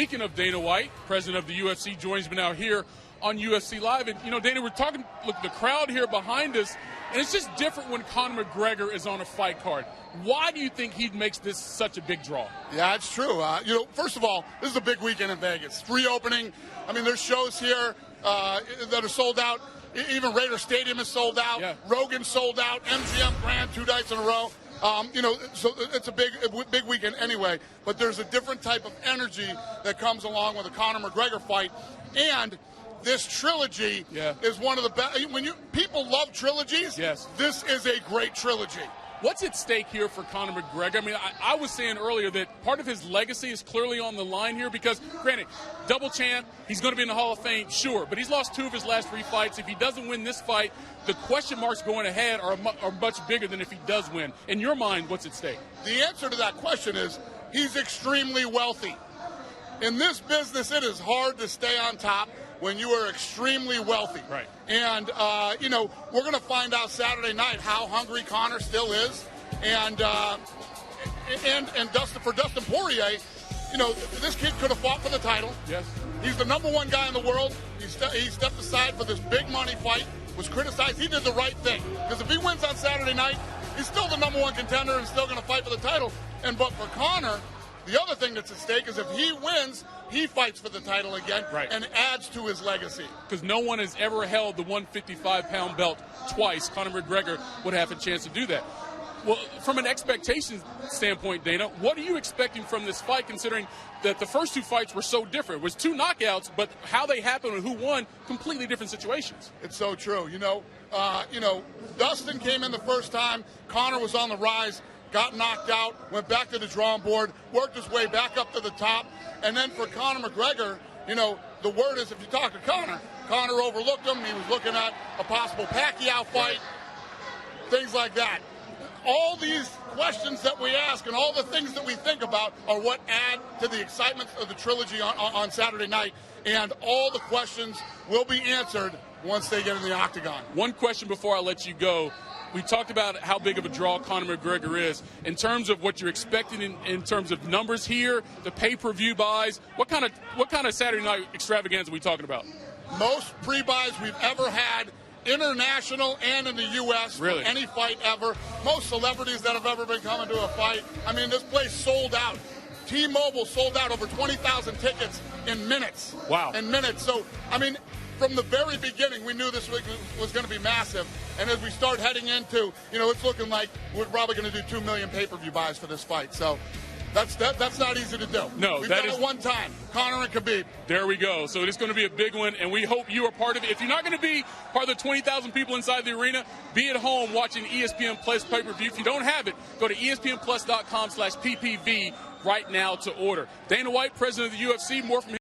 Speaking of Dana White, president of the UFC, joins me now here on UFC Live. And, you know, Dana, we're talking, look, the crowd here behind us, and it's just different when Conor McGregor is on a fight card. Why do you think he makes this such a big draw? Yeah, it's true. First of all, this is a big weekend in Vegas. Reopening. I mean, there's shows here that are sold out. Even Raider Stadium is sold out. Yeah. Rogan sold out. MGM Grand 2 nights in a row. So it's a big weekend anyway. But there's a different type of energy that comes along with a Conor McGregor fight, and this trilogy is one of the best. People love trilogies. Yes. This is a great trilogy. What's at stake here for Conor McGregor? I mean, I was saying earlier that part of his legacy is clearly on the line here because, granted, double champ, he's going to be in the Hall of Fame, sure, but he's lost 2 of his last 3 fights. If he doesn't win this fight, the question marks going ahead are much bigger than if he does win. In your mind, what's at stake? The answer to that question is he's extremely wealthy. In this business, it is hard to stay on top when you are extremely wealthy. Right. And, we're going to find out Saturday night how hungry Conor still is. And for Dustin Poirier, this kid could have fought for the title. Yes. He's the #1 guy in the world. He stepped aside for this big money fight, was criticized. He did the right thing. Because if he wins on Saturday night, he's still the #1 contender and still going to fight for the title. But for Conor, the other thing that's at stake is if he wins, he fights for the title again and adds to his legacy. Because no one has ever held the 155-pound belt twice. Conor McGregor would have a chance to do that. Well, from an expectation standpoint, Dana, what are you expecting from this fight, considering that the first 2 fights were so different? It was 2 knockouts, but how they happened and who won, completely different situations. It's so true. Dustin came in the first time. Conor was on the rise. Got knocked out, went back to the drawing board, worked his way back up to the top. And then for Conor McGregor, the word is if you talk to Conor overlooked him. He was looking at a possible Pacquiao fight, things like that. All these questions that we ask and all the things that we think about are what add to the excitement of the trilogy on Saturday night. And all the questions will be answered once they get in the octagon. One question before I let you go. We talked about how big of a draw Conor McGregor is. In terms of what you're expecting in terms of numbers here, the pay-per-view buys, what kind of Saturday night extravaganza are we talking about? Most pre-buys we've ever had, international and in the U.S. Really? For any fight ever. Most celebrities that have ever been coming to a fight. I mean, this place sold out. T-Mobile sold out over 20,000 tickets in minutes. Wow. In minutes. So, from the very beginning, we knew this was going to be massive. And as we start heading into, it's looking like we're probably going to do 2 million pay-per-view buys for this fight. So that's not easy to do. No, We've done it one time. Conor and Khabib. There we go. So it's going to be a big one, and we hope you are part of it. If you're not going to be part of the 20,000 people inside the arena, be at home watching ESPN Plus pay-per-view. If you don't have it, go to ESPNplus.com/PPV right now to order. Dana White, president of the UFC. More from him.